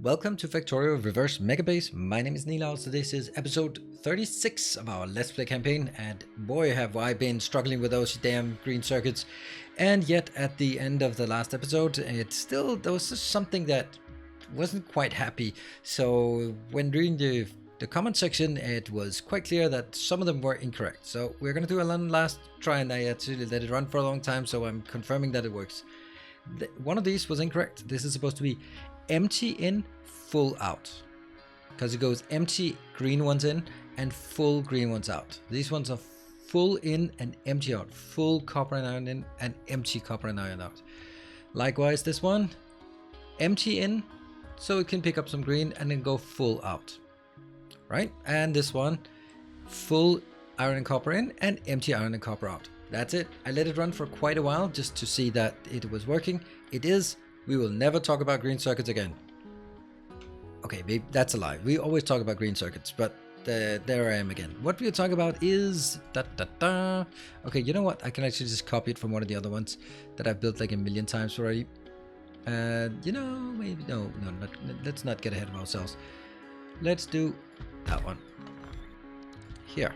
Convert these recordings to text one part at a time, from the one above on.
Welcome to Factorio Reverse Megabase. My name is Nilaus, so this is episode 36 of our Let's Play campaign, and boy have I been struggling with those damn green circuits. And yet at the end of the last episode, there was something that wasn't quite happy. So when reading the comment section, it was quite clear that some of them were incorrect. So we're going to do a last try, and I actually let it run for a long time, so I'm confirming that it works. One of these was incorrect. This is supposed to be empty in, full out, because it goes empty green ones in and full green ones out. These ones are full in and empty out, full copper and iron in and empty copper and iron out. Likewise, this one, empty in, so it can pick up some green and then go full out, right? And this one, full iron and copper in and empty iron and copper out. That's it. I let it run for quite a while just to see that it was working. It is. We will never talk about green circuits again. Okay, maybe that's a lie. We always talk about green circuits, but there I am again. What we'll talk about is... Okay, you know what? I can actually just copy it from one of the other ones that I've built like a million times already. You know, maybe... No, let's not get ahead of ourselves. Let's do that one. Here.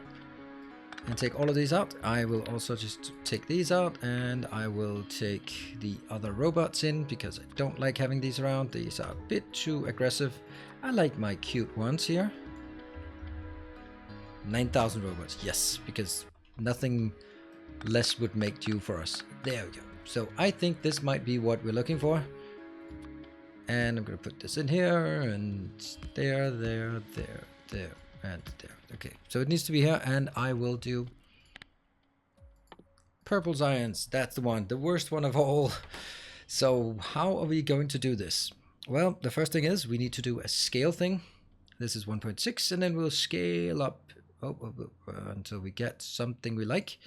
And take all of these out. I will also just take these out, and I will take the other robots in because I don't like having these around. These are a bit too aggressive. I like my cute ones here. 9,000 robots, yes, because nothing less would make due for us. There we go. So I think this might be what we're looking for. And I'm going to put this in here, and there, and there. Okay, so it needs to be here, and I will do purple science. That's the one, the worst one of all. So how are we going to do this? Well, the first thing is we need to do a scale thing. This is 1.6, and then we'll scale up until we get something we like.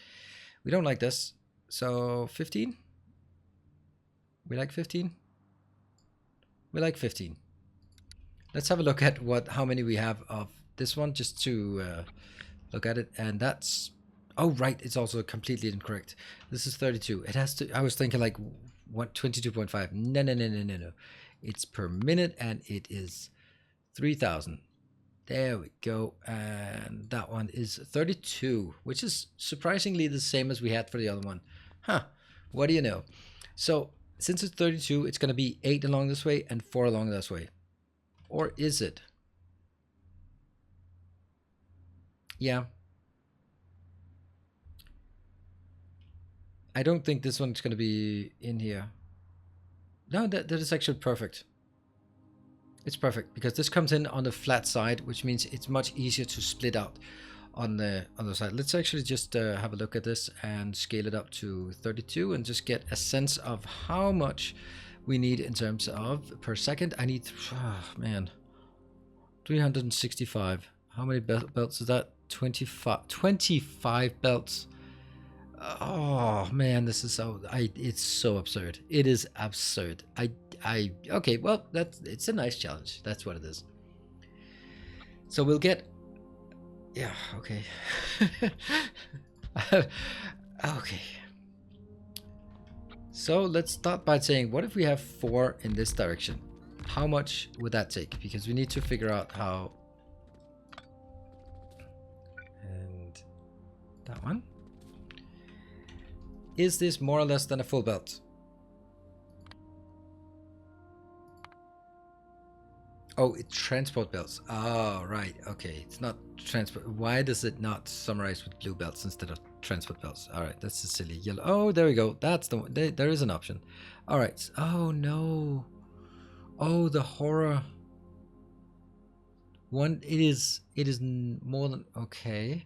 We don't like this, so 15. We like 15. We like 15. Let's have a look at how many we have of this one, just to look at it. And that's, oh right, it's also completely incorrect. This is 32. It has to, I was thinking like what, 22.5. No, it's per minute, and it is 3,000. There we go. And that one is 32, which is surprisingly the same as we had for the other one. What do you know? So since it's 32, it's going to be 8 along this way and 4 along this way. Or is it? Yeah. I don't think this one's going to be in here. No, that is actually perfect. It's perfect because this comes in on the flat side, which means it's much easier to split out on the other side. Let's actually just have a look at this and scale it up to 32 and just get a sense of how much we need in terms of per second. I need, oh man, 365. How many belts is that? 25 belts. Oh man, this is so, it's so absurd. It is absurd. Okay, well, it's a nice challenge. That's what it is. So we'll get, yeah, okay. Okay. So let's start by saying, what if we have 4 in this direction? How much would that take? Because we need to figure out how. And that one. Is this more or less than a full belt? Oh, it's transport belts. Oh, right. Okay, it's not transport. Why does it not summarize with blue belts instead of transport belts? All right, that's a silly yellow. Oh, there we go. That's the one. There is an option. All right. Oh no. Oh, the horror. One. It is more than okay.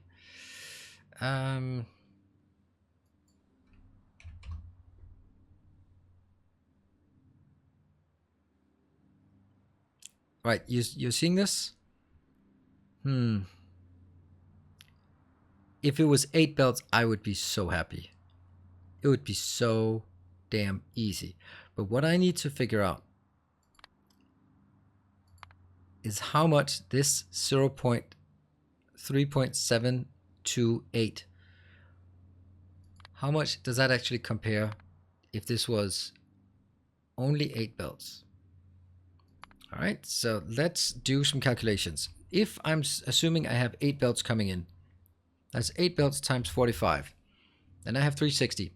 Right, you're seeing this? If it was 8 belts, I would be so happy. It would be so damn easy. But what I need to figure out is how much this 0.3.728, how much does that actually compare if this was only 8 belts? All right, so let's do some calculations. If I'm assuming I have 8 belts coming in, that's 8 belts times 45. Then I have 360.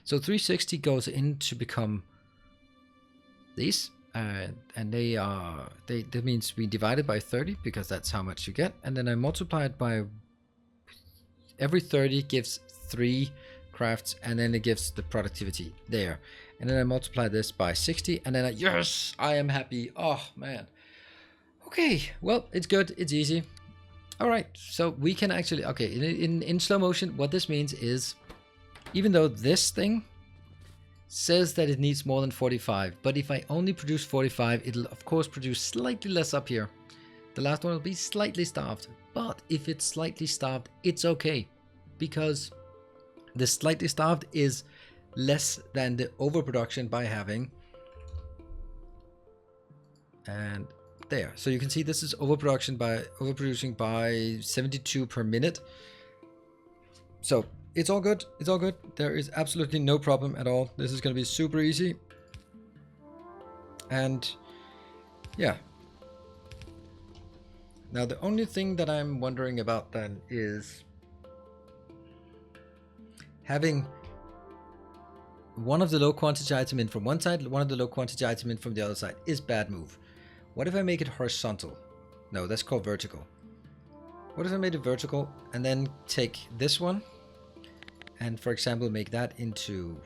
So 360 goes in to become these, and that means we divide it by 30 because that's how much you get, and then I multiply it by every 30 gives 3 crafts, and then it gives the productivity there, and then I multiply this by 60, and then yes, I am happy. Oh man. Okay, well, it's good, it's easy. All right, so we can actually, okay, in slow motion, what this means is, even though this thing says that it needs more than 45, but if I only produce 45, it'll of course produce slightly less up here. The last one will be slightly starved, but if it's slightly starved, it's okay, because the slightly starved is less than the overproduction by having, and there. So you can see this is overproducing by 72 per minute. So it's all good. It's all good. There is absolutely no problem at all. This is going to be super easy. And yeah. Now the only thing that I'm wondering about then is having one of the low quantity item in from one side, one of the low quantity item in from the other side is bad move. What if I make it horizontal? No, that's called vertical. What if I made it vertical and then take this one and, for example, make that into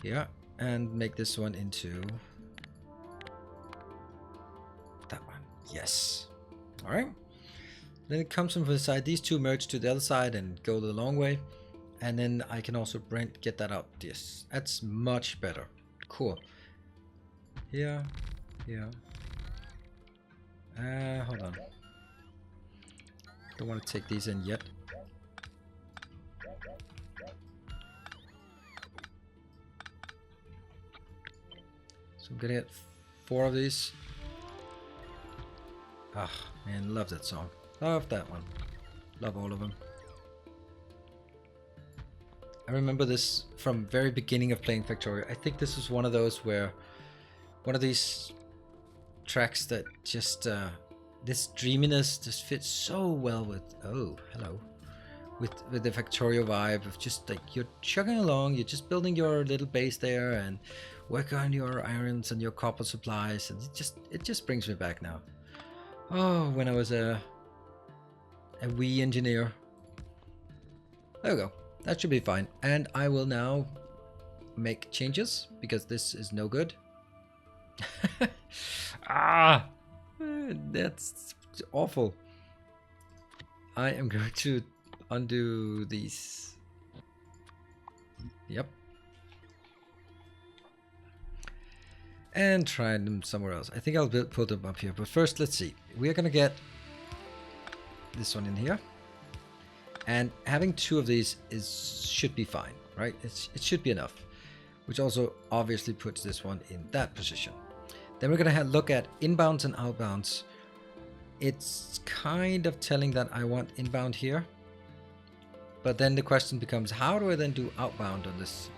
here and make this one into that one? Yes. All right. Then it comes from the side. These two merge to the other side and go the long way. And then I can also get that out. Yes, that's much better. Cool. Here. Yeah. Hold on. Don't want to take these in yet. So I'm gonna get 4 of these. Ah, man, love that song. Love that one. Love all of them. I remember this from very beginning of playing Factorio. I think this was one of those where one of these tracks that just this dreaminess just fits so well with with the Factorio vibe of just like you're chugging along, you're just building your little base there and work on your irons and your copper supplies, and it just brings me back now. Oh, when I was a wee engineer. There we go. That should be fine. And I will now make changes because this is no good. Ah, that's awful. I am going to undo these. Yep. And try them somewhere else. I think I'll put them up here. But first, let's see. We are going to get this one in here. And having 2 of these should be fine, right? It should be enough. Which also obviously puts this one in that position. Then we're going to look at inbounds and outbounds. It's kind of telling that I want inbound here. But then the question becomes, how do I then do outbound on this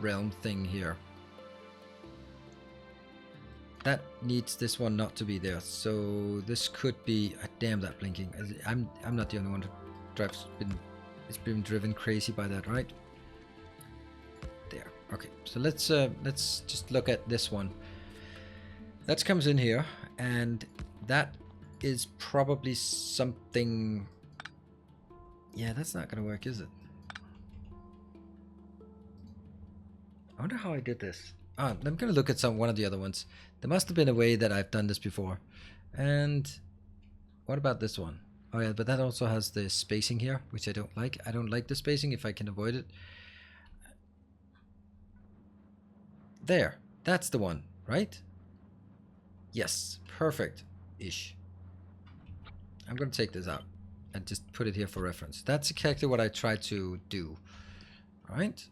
realm thing here? That needs this one not to be there. So this could be, damn that blinking. I'm not the only one who it's been driven crazy by that, right? There. Okay, so let's just look at this one. That comes in here, and that is probably something. Yeah, that's not gonna work, is it? I wonder how I did this. I'm gonna look at one of the other ones. There must have been a way that I've done this before. And what about this one? Oh yeah, but that also has the spacing here, which I don't like. I don't like the spacing if I can avoid it. There, that's the one, right? Yes, perfect-ish. I'm gonna take this out and just put it here for reference. That's exactly what I tried to do. All right.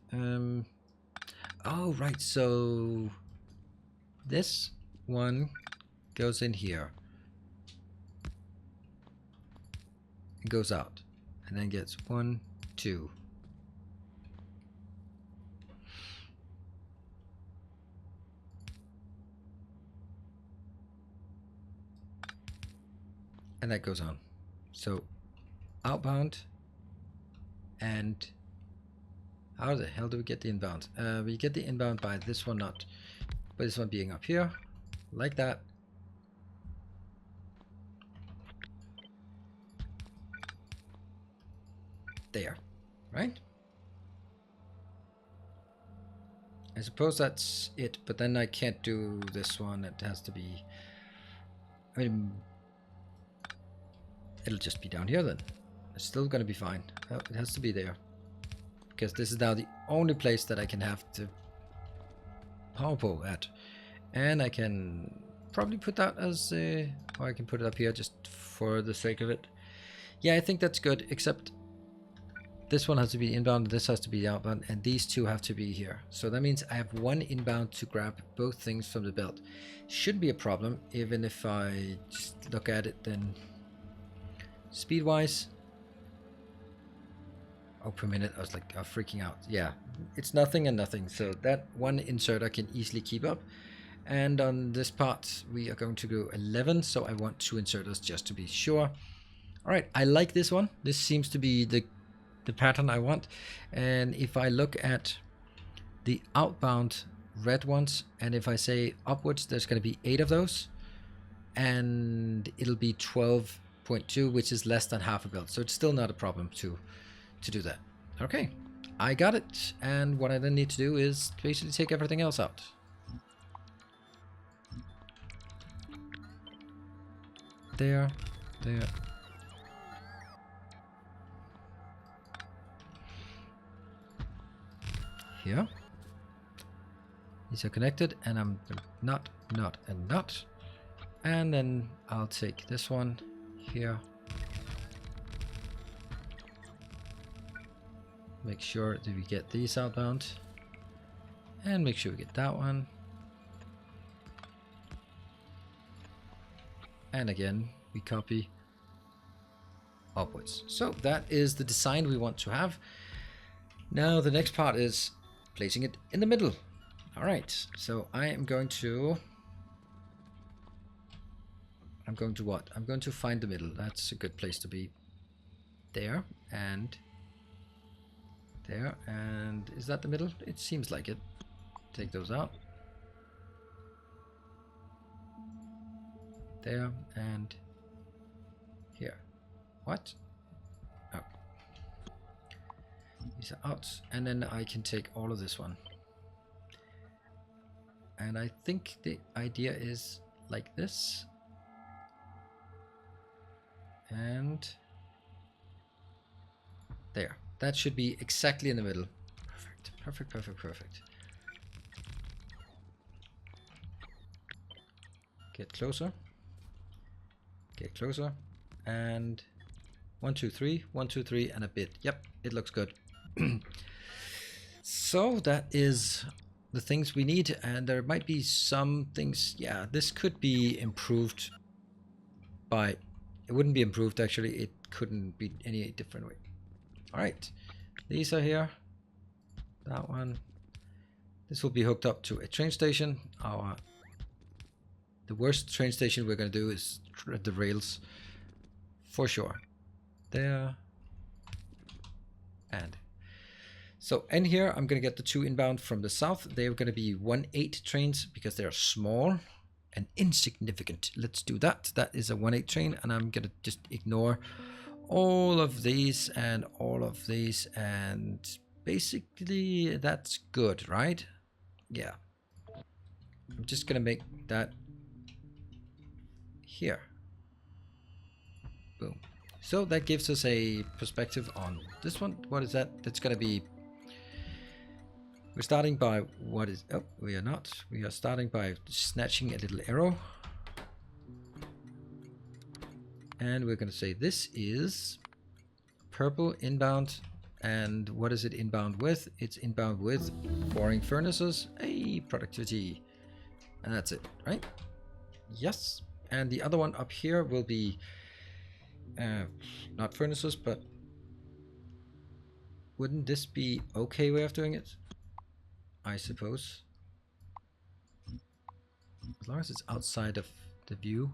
Oh, right. So this one goes in here. It goes out and then gets 1, 2. And that goes on. So outbound, and how the hell do we get the inbound? We get the inbound by this one, not by this one being up here, like that. There, right? I suppose that's it, but then I can't do this one. It has to be, I mean, it'll just be down here then. It's still gonna be fine. Oh, it has to be there, because this is now the only place that I can have the power pole at. And I can probably put that as or I can put it up here just for the sake of it. Yeah, I think that's good, except this one has to be inbound, this has to be outbound, and these two have to be here. So that means I have one inbound to grab both things from the belt. Shouldn't be a problem, even if I just look at it then. Speed-wise, oh, per minute, I was like freaking out. Yeah, it's nothing and nothing. So that one insert I can easily keep up. And on this part, we are going to go 11. So I want 2 inserters just to be sure. All right, I like this one. This seems to be the pattern I want. And if I look at the outbound red ones, and if I say upwards, there's going to be 8 of those. And it'll be 12.2, which is less than half a belt. So it's still not a problem to do that. Okay, I got it. And what I then need to do is basically take everything else out. There. Here. These are connected, and I'm not. And then I'll take this one here. Make sure that we get these outbound. And make sure we get that one. And again, we copy upwards. So that is the design we want to have. Now the next part is placing it in the middle. All right, so I am going to... I'm going to what? I'm going to find the middle. That's a good place to be. There and there. And is that the middle? It seems like it. Take those out. There and here. What? Oh. These are out. And then I can take all of this one. And I think the idea is like this. And there. That should be exactly in the middle. Perfect. Get closer. Get closer. And 1, 2, 3. 1, 2, 3 and a bit. Yep, it looks good. So that is the things we need, and there might be some things. Yeah, this could be improved by... It wouldn't be improved, actually. It couldn't be any different way. All right, these are here. That one. This will be hooked up to a train station. The worst train station we're going to do is the rails, for sure. There. And so in here, I'm going to get the 2 inbound from the south. They're going to be 1/8 trains because they're small and insignificant. Let's do that. That is a 1/8 train, and I'm going to just ignore all of these and all of these, and basically that's good, right? Yeah. I'm just going to make that here. Boom. So that gives us a perspective on this one. What is that? That's going to be... We're starting by what is... Oh, we are not. We are starting by snatching a little arrow. And we're going to say this is purple inbound. And what is it inbound with? It's inbound with boring furnaces. Hey, productivity. And that's it, right? Yes. And the other one up here will be not furnaces, but wouldn't this be okay way of doing it? I suppose. As long as it's outside of the view.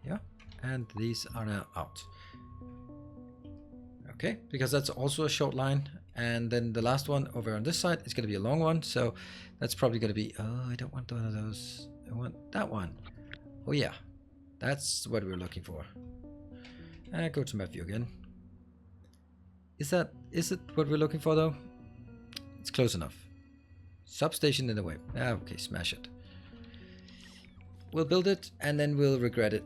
Yeah, and these are now out. Okay, because that's also a short line. And then the last one over on this side is going to be a long one. So that's probably going to be, oh, I don't want one of those. I want that one. Oh yeah, that's what we're looking for. Go to map view again. Is it what we're looking for though? It's close enough. Substation in the way. Okay, smash it. We'll build it and then we'll regret it.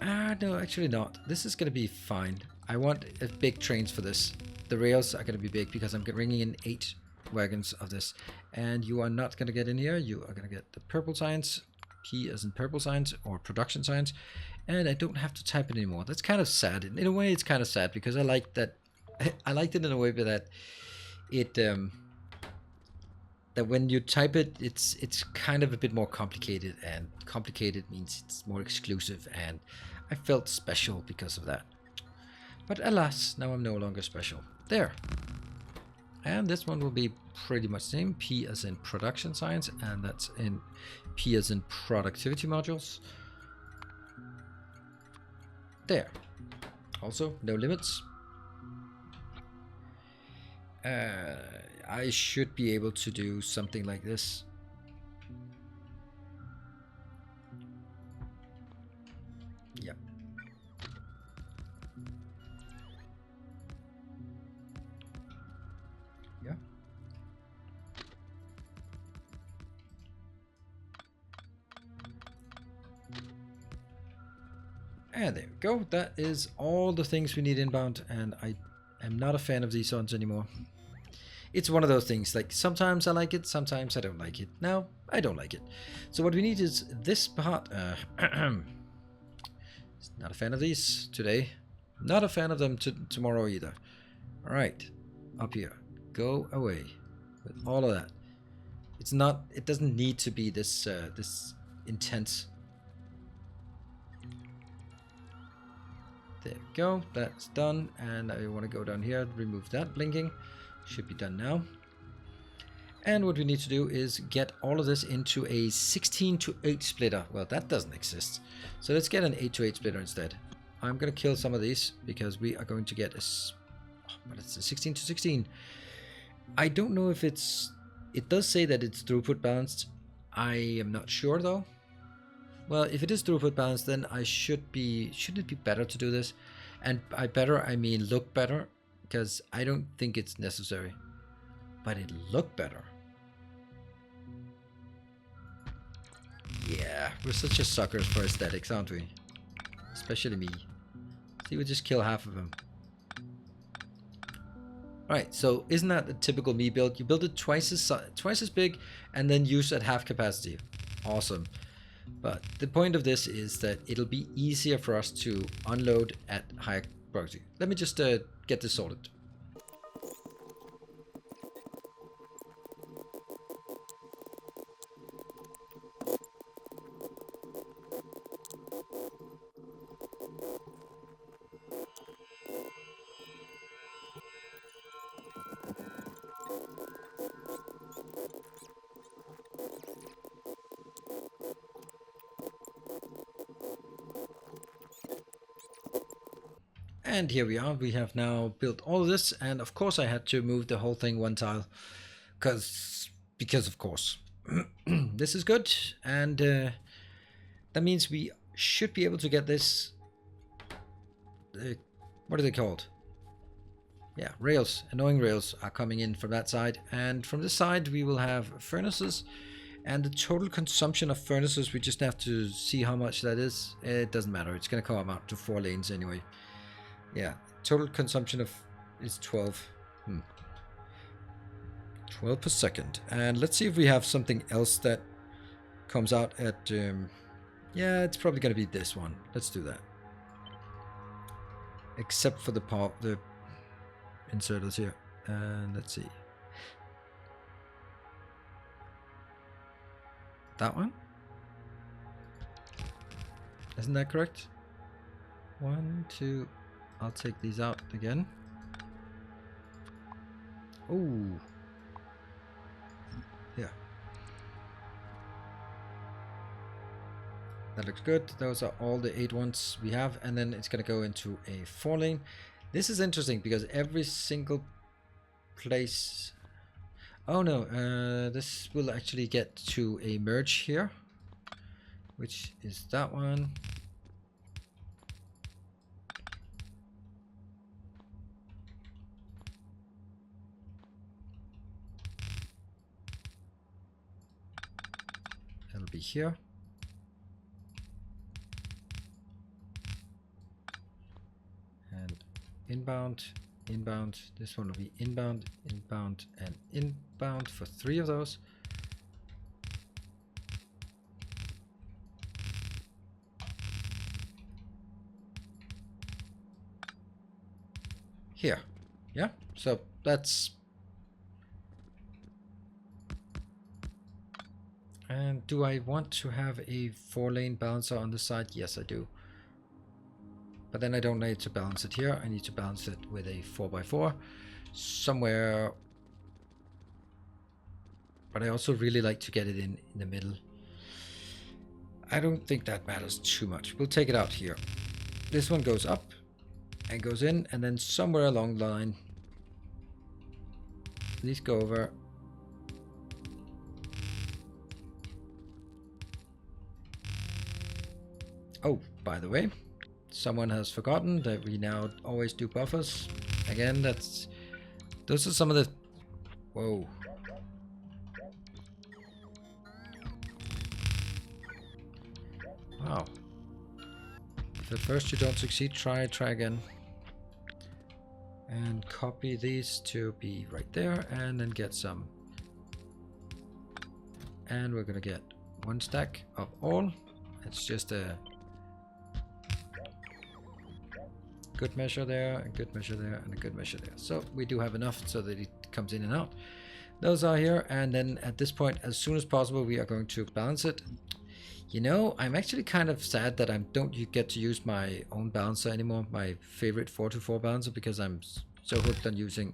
No, actually not. This is going to be fine. I want big trains for this. The rails are going to be big because I'm bringing in 8 wagons of this. And you are not going to get in here. You are going to get the purple signs. P as in purple signs or production signs. And I don't have to type it anymore. That's kind of sad. In a way, it's kind of sad because I like that. I liked it in a way that it that when you type it, it's kind of a bit more complicated, and complicated means it's more exclusive, and I felt special because of that. But alas, now I'm no longer special. There. And this one will be pretty much the same. P as in production science, and that's in P as in productivity modules. There. Also, no limits. I should be able to do something like this. Yep. Yeah. And there we go. That is all the things we need inbound, and I am not a fan of these ones anymore. It's one of those things, like sometimes I like it, sometimes I don't like it. Now, I don't like it. So what we need is this part. Not a fan of these today. Not a fan of them tomorrow either. Alright, up here. Go away with all of that. It's not, it doesn't need to be this this intense. There we go, that's done. And I want to go down here, remove that blinking. Should be done now. And what we need to do is get all of this into a 16:8 splitter. Well, that doesn't exist. So let's get an 8:8 splitter instead. I'm going to kill some of these because we are going to get a... but it's a 16:16. I don't know if it's... It does say that it's throughput balanced. I am not sure though. Well, if it is throughput balanced, then I should be... Shouldn't it be better to do this? And by better, I mean look better. Because I don't think it's necessary. But it looked better. Yeah, we're such a suckers for aesthetics, aren't we? Especially me. See, we just kill half of them. Alright, so isn't that a typical me build? You build it twice as big and then use at half capacity. Awesome. But the point of this is that it'll be easier for us to unload at higher productivity. Let me just get this sorted. And here we are. We have now built all of this, and of course I had to move the whole thing one tile, because of course. This is good, and that means we should be able to get this. What are they called? Yeah, rails. Annoying rails are coming in from that side, and from this side we will have furnaces. And the total consumption of furnaces, we just have to see how much that is. It doesn't matter. It's going to come out to 4 lanes anyway. Yeah, total consumption of is 12. 12 per second. And let's see if we have something else that comes out at... yeah, it's probably going to be this one. Let's do that. Except for the inserters here. And let's see. That one? Isn't that correct? 1, 2... I'll take these out again. Oh. Yeah. That looks good. Those are all the 8 ones we have, and then it's gonna go into a 4 lane. This is interesting because every single place. Oh no, this will actually get to a merge here, which is that one. It'll be here. And inbound, inbound. This one will be inbound, inbound, and inbound for 3 of those. Here. Yeah, so that's... And do I want to have a 4-lane balancer on the side? Yes, I do. But then I don't need to balance it here. I need to balance it with a 4x4 somewhere. But I also really like to get it in the middle. I don't think that matters too much. We'll take it out here. This one goes up and goes in, and then somewhere along the line, these go over. Oh, by the way, someone has forgotten that we now always do buffers. Again, those are some of the... Whoa. Wow. If at first you don't succeed, try again. And copy these to be right there, and then get some. And we're gonna get 1 stack of all. It's just a good measure there, a good measure there, and a good measure there. So we do have enough so that it comes in and out. Those are here, and then at this point, as soon as possible, we are going to balance it. You know, I'm actually kind of sad that I don't get to use my own balancer anymore, my favorite 4x4 balancer, because I'm so hooked on using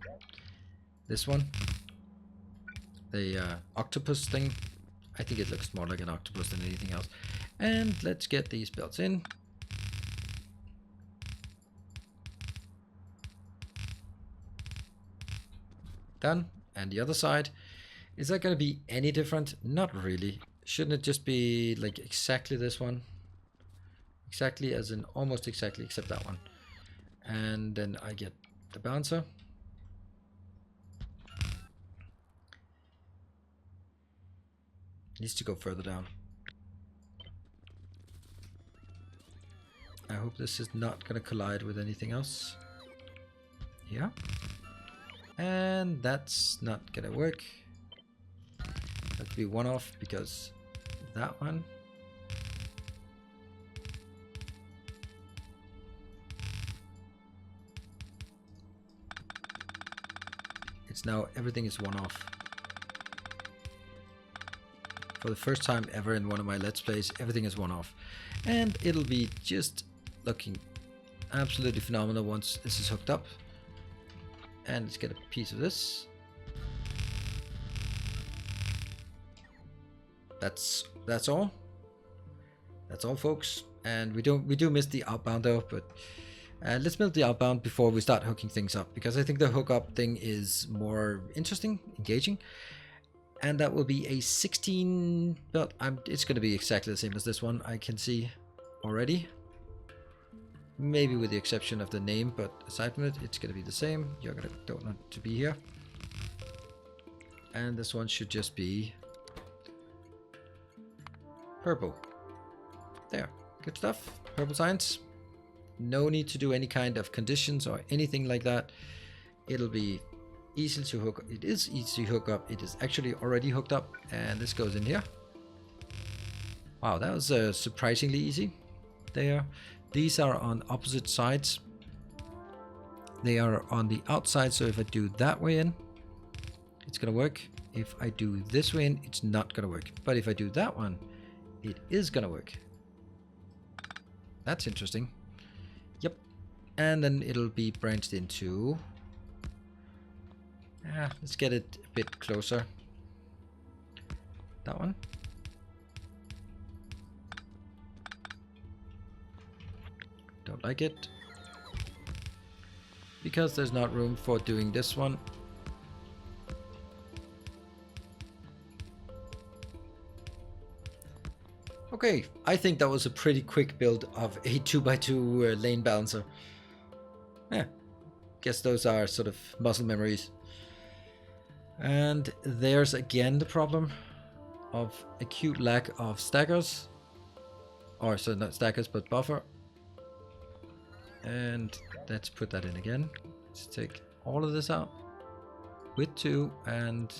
this one. The octopus thing. I think it looks more like an octopus than anything else. And let's get these belts in. Done. And the other side. Is that going to be any different? Not really. Shouldn't it just be like exactly this one? Exactly as in almost exactly except that one. And then I get the balancer. Needs to go further down. I hope this is not going to collide with anything else. Yeah. And that's not going to work. That'd be 1 off because that one. It's now everything is 1 off. For the first time ever in one of my Let's Plays, everything is 1 off. And it'll be just looking absolutely phenomenal once this is hooked up. And let's get a piece of this. That's all. That's all, folks. And we do miss the outbound though, but let's build the outbound before we start hooking things up, because I think the hookup thing is more interesting, engaging. And that will be a 16 belt. It's going to be exactly the same as this one, I can see already. Maybe with the exception of the name, but aside from it, it's going to be the same. You're going to don't want to be here. And this one should just be purple. There, good stuff. Purple science. No need to do any kind of conditions or anything like that. It'll be easy to hook. It is easy to hook up. It is actually already hooked up, and this goes in here. Wow, that was surprisingly easy. There. These are on opposite sides. They are on the outside, so if I do that way in, it's gonna work. If I do this way in, it's not gonna work. But if I do that one, it is gonna work. That's interesting. Yep. And then it'll be branched into... let's get it a bit closer. That one. Don't like it. Because there's not room for doing this one. Okay, I think that was a pretty quick build of a 2x2 lane balancer. Yeah, guess those are sort of muscle memories. And there's again the problem of acute lack of stackers. Or so not stackers, but buffer. And let's put that in again. Let's take all of this out. With 2 and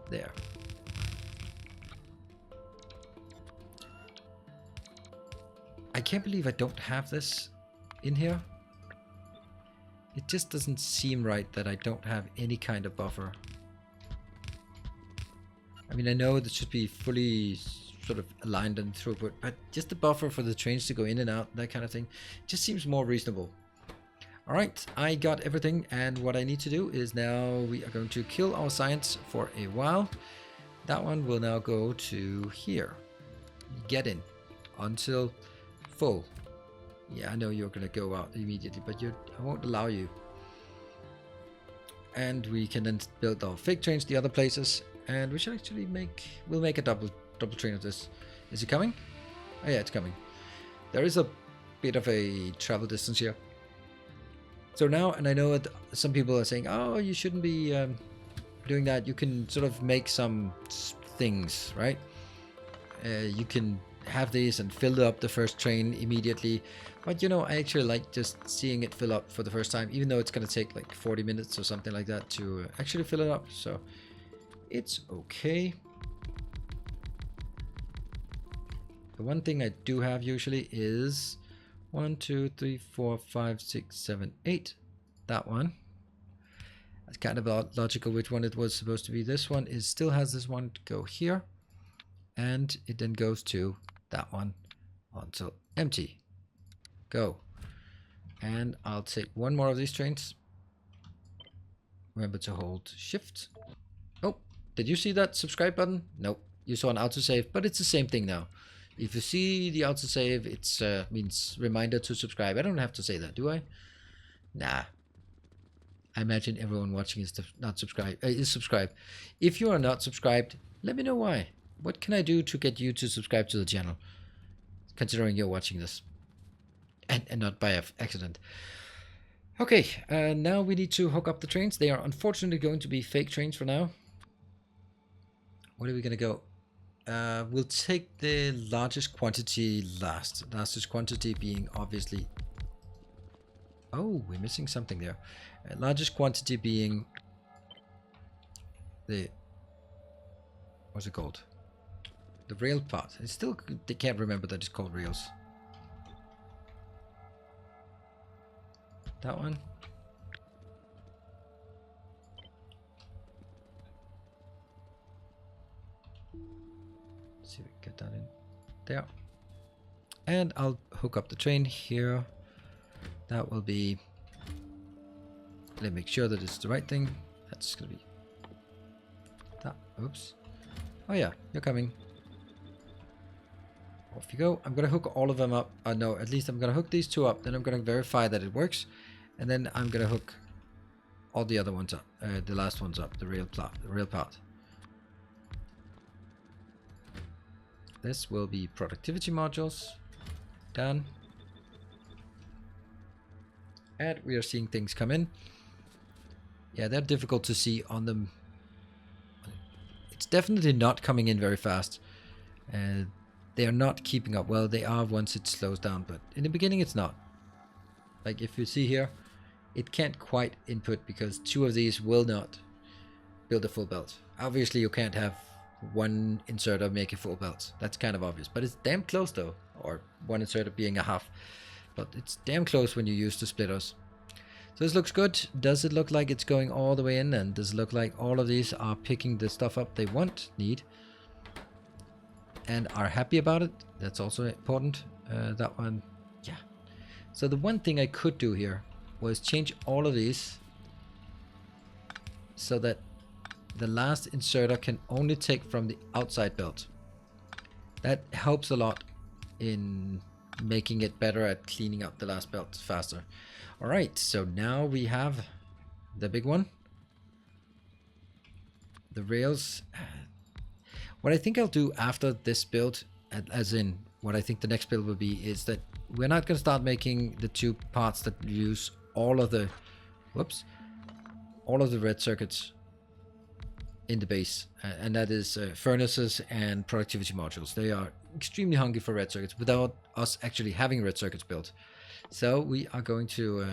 there. I can't believe I don't have this in here. It just doesn't seem right that I don't have any kind of buffer. I mean, I know this should be fully sort of aligned and throughput, but just the buffer for the trains to go in and out, that kind of thing, just seems more reasonable. All right, I got everything, and what I need to do is now we are going to kill our science for a while. That one will now go to here. Get in until full. Yeah, I know you're gonna go out immediately, but I won't allow you. And we can then build our fake trains the other places, and we should actually we'll make a double train of this. Is it coming? Oh yeah, it's coming. There is a bit of a travel distance here. So now, and I know that some people are saying, oh, you shouldn't be doing that. You can sort of make some things, right? You can have these and fill up the first train immediately, but you know, I actually like just seeing it fill up for the first time, even though it's gonna take like 40 minutes or something like that to actually fill it up, so it's okay. The one thing I do have usually is 1 2 3 4 5 6 7 8. That one, that's kind of logical which one it was supposed to be. This one is still has this one to go here, and it then goes to that one until empty. Go. And I'll take one more of these trains. Remember to hold shift. Oh, did you see that subscribe button? Nope. You saw an autosave, but it's the same thing now. If you see the autosave, it's means reminder to subscribe. I don't have to say that, do I? Nah. I imagine everyone watching is not subscribed. Is subscribed. If you are not subscribed, let me know why. What can I do to get you to subscribe to the channel? Considering you're watching this. And not by accident. Okay, now we need to hook up the trains. They are unfortunately going to be fake trains for now. Where are we going to go? We'll take the largest quantity last. Largest quantity being obviously... Oh, we're missing something there. Largest quantity being the... What's it called? The rail part. It's still, they can't remember that it's called rails. That one. Let's see if we can get that in there. And I'll hook up the train here. That will be... Let me make sure that it's the right thing. That's gonna be that. Oops. Oh yeah, you're coming. Off you go. I'm gonna hook all of them up. No, at least I'm gonna hook these two up. Then I'm gonna verify that it works, and then I'm gonna hook all the other ones up. The last ones up. The rail part. This will be productivity modules. Done. And we are seeing things come in. Yeah, they're difficult to see on them. It's definitely not coming in very fast. They are not keeping up. Well, they are once it slows down, but in the beginning it's not. Like if you see here, it can't quite input because 2 of these will not build a full belt. Obviously you can't have one inserter make a full belt. That's kind of obvious, but it's damn close though. Or one inserter being a half. But it's damn close when you use the splitters. So this looks good. Does it look like it's going all the way in? And does it look like all of these are picking the stuff up they need? And are happy about it? That's also important. That one, yeah. So the one thing I could do here was change all of these so that the last inserter can only take from the outside belt. That helps a lot in making it better at cleaning up the last belt faster. Alright, so now we have the big one. The rails. What I think I'll do after this build, as in what I think the next build will be, is that we're not going to start making the two parts that use all of the, all of the red circuits in the base, and that is furnaces and productivity modules. They are extremely hungry for red circuits without us actually having red circuits built. So we are going to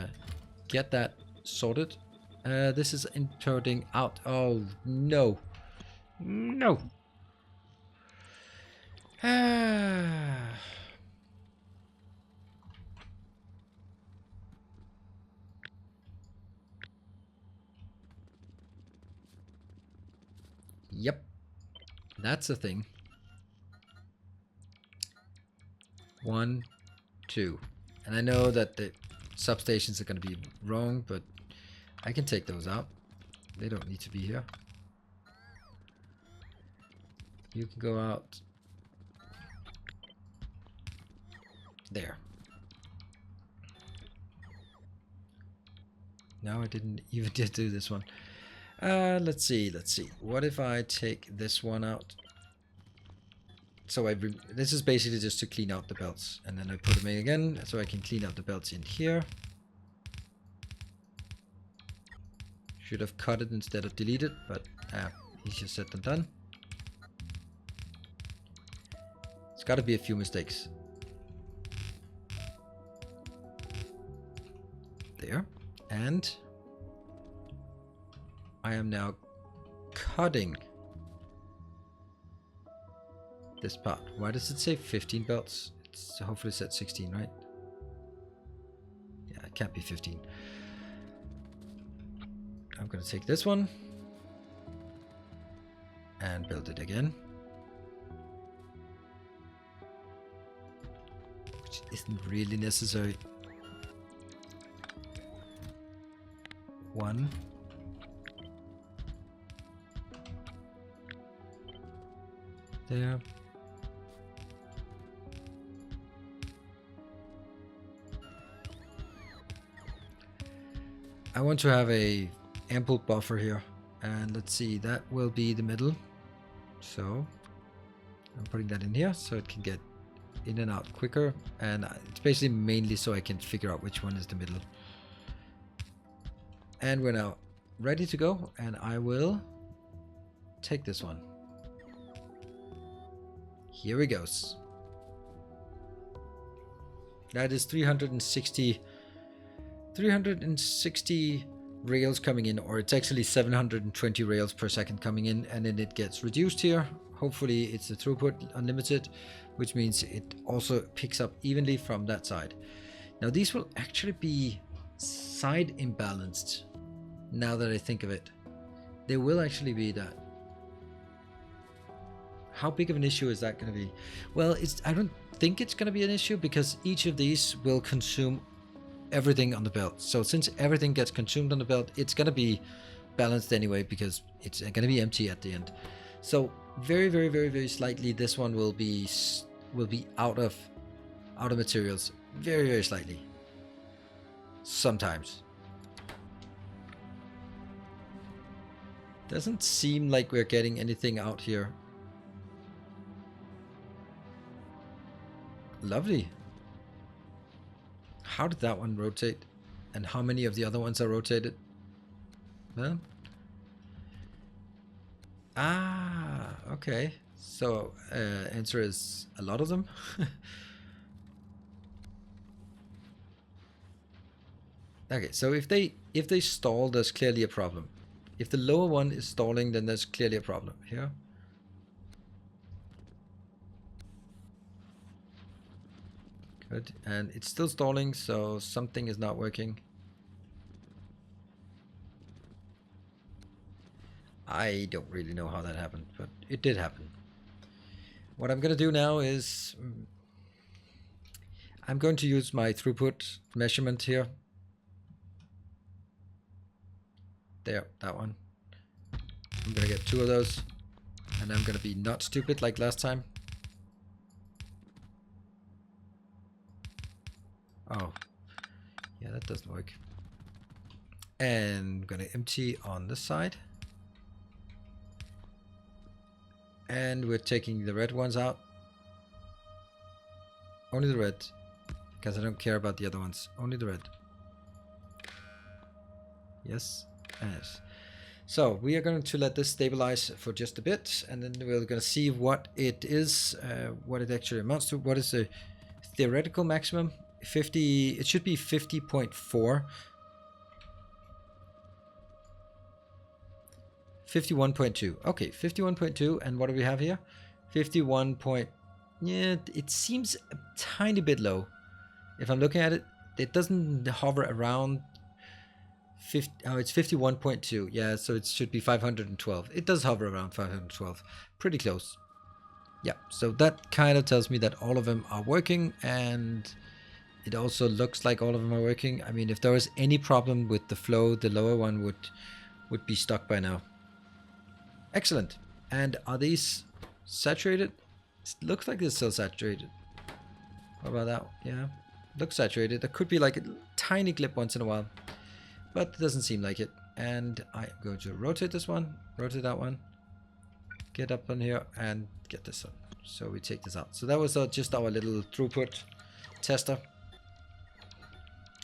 get that sorted. This is inputting out. Oh no, no. Yep, that's a thing. 1, 2, and I know that the substations are going to be wrong, but I can take those out. They don't need to be here. You can go out there. No, I didn't even do this one. Let's see. What if I take this one out? So this is basically just to clean out the belts, and then I put them in again so I can clean out the belts in here. Should have cut it instead of deleted, but easier said than done. It's got to be a few mistakes. There. And I am now cutting this part. Why does it say 15 belts? It's hopefully set 16, right? Yeah, it can't be 15. I'm gonna take this one and build it again, which isn't really necessary. 1. There. I want to have a ample buffer here, and let's see, that will be the middle. So I'm putting that in here so it can get in and out quicker, and it's basically mainly so I can figure out which one is the middle. And we're now ready to go, and I will take this one. Here it goes. That is 360 rails coming in, or it's actually 720 rails per second coming in, and then it gets reduced here. Hopefully it's the throughput unlimited, which means it also picks up evenly from that side. Now these will actually be side imbalanced. Now that I think of it, they will actually be that. How big of an issue is that going to be? Well, I don't think it's going to be an issue, because each of these will consume everything on the belt. So since everything gets consumed on the belt, it's going to be balanced anyway, because it's going to be empty at the end. So very, very, very, very slightly, this one will be out of materials, very, very slightly. Sometimes. Doesn't seem like we're getting anything out here. Lovely. How did that one rotate? And how many of the other ones are rotated? Well, okay. So answer is a lot of them. Okay, so if they stall, there's clearly a problem. If the lower one is stalling, then there's clearly a problem here. Good, and it's still stalling, so something is not working. I don't really know how that happened, but it did happen. What I'm going to do now is I'm going to use my throughput measurement here. There, that one. I'm going to get 2 of those, and I'm going to be not stupid like last time. Oh, yeah, that doesn't work. And I'm gonna empty on this side. And we're taking the red ones out. Only the red, because I don't care about the other ones. Only the red. Yes, yes. So we are going to let this stabilize for just a bit, and then we're going to see what it is, what it actually amounts to. What is the theoretical maximum? 50. It should be 50.4. 51.2. Okay, 51.2. And what do we have here? 51. Yeah, it seems a tiny bit low. If I'm looking at it, it doesn't hover around 50. Oh, it's 51.2. Yeah, so it should be 512. It does hover around 512. Pretty close. Yeah, so that kind of tells me that all of them are working, and it also looks like all of them are working. I mean, if there was any problem with the flow, the lower one would be stuck by now. Excellent. And are these saturated? It looks like it's still saturated. What about that? Yeah, looks saturated. There could be like a tiny clip once in a while, but it doesn't seem like it. And I'm going to rotate this one, rotate that one, get up on here, and get this one. So we take this out. So that was just our little throughput tester.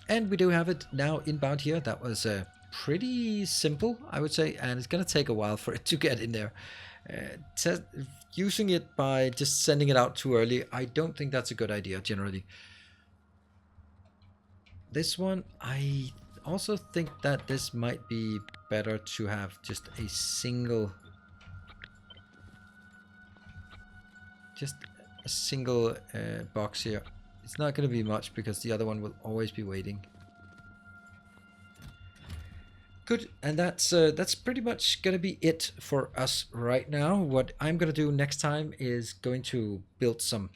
And we do have it now inbound here. That was pretty simple, I would say, and it's going to take a while for it to get in there. Using it by just sending it out too early, I don't think that's a good idea generally. This one, I also think that this might be better to have just a single box here. It's not going to be much because the other one will always be waiting. Good, and that's pretty much going to be it for us right now. What I'm going to do next time is going to build some,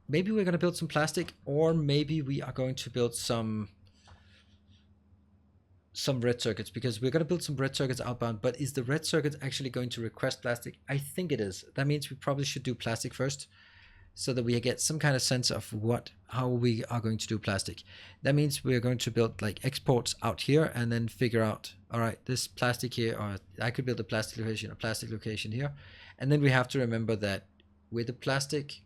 maybe we're going to build some plastic, or maybe we are going to build some red circuits, because we're going to build some red circuits outbound. But is the red circuit actually going to request plastic? I think it is. That means we probably should do plastic first, so that we get some kind of sense of how we are going to do plastic. That means we're going to build like exports out here, and then figure out, all right, this plastic here, or I could build a plastic location here. And then we have to remember that with the plastic,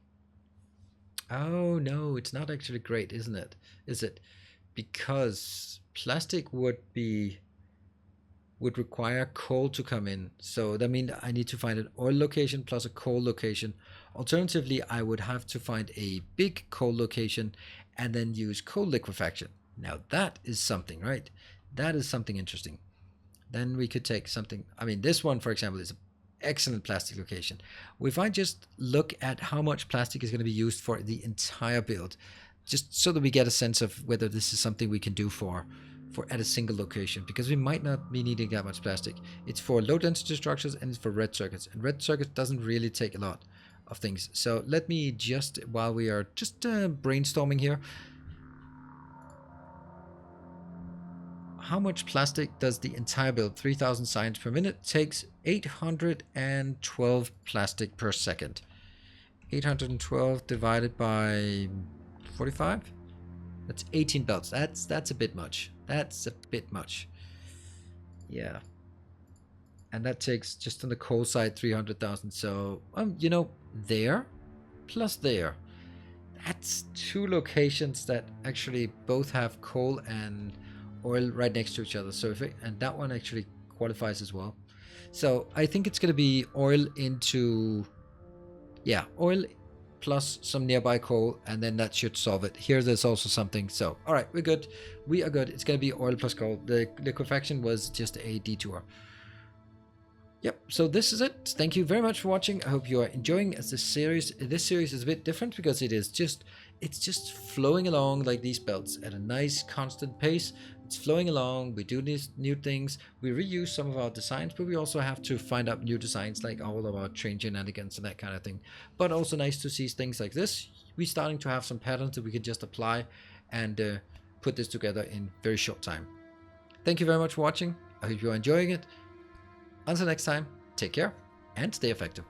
oh no, it's not actually great, isn't it? Is it? Because plastic would require coal to come in. So that means I need to find an oil location plus a coal location. Alternatively, I would have to find a big coal location and then use coal liquefaction. Now that is something, right? That is something interesting. Then we could take something, I mean, this one, for example, is an excellent plastic location. If I just look at how much plastic is going to be used for the entire build, just so that we get a sense of whether this is something we can do for at a single location, because we might not be needing that much plastic. It's for low density structures, and it's for red circuits, and red circuits doesn't really take a lot of things. So let me just, while we are just brainstorming here, how much plastic does the entire build, 3000 science per minute, takes 812 plastic per second. 812 divided by 45, that's 18 belts. That's a bit much. That's a bit much. Yeah. And that takes, just on the coal side, 300,000. So, you know, there plus there, that's two locations that actually both have coal and oil right next to each other. So and that one actually qualifies as well. So I think it's going to be oil into, yeah, oil plus some nearby coal, and then that should solve it. Here there's also something. So all right, we're good. We are good. It's going to be oil plus coal. The liquefaction was just a detour. Yep, so this is it. Thank you very much for watching. I hope you are enjoying this series. This series is a bit different because it's just flowing along like these belts at a nice constant pace. It's flowing along. We do these new things. We reuse some of our designs, but we also have to find out new designs, like all of our train shenanigans and that kind of thing. But also nice to see things like this. We're starting to have some patterns that we can just apply and put this together in very short time. Thank you very much for watching. I hope you are enjoying it. Until next time, take care and stay effective.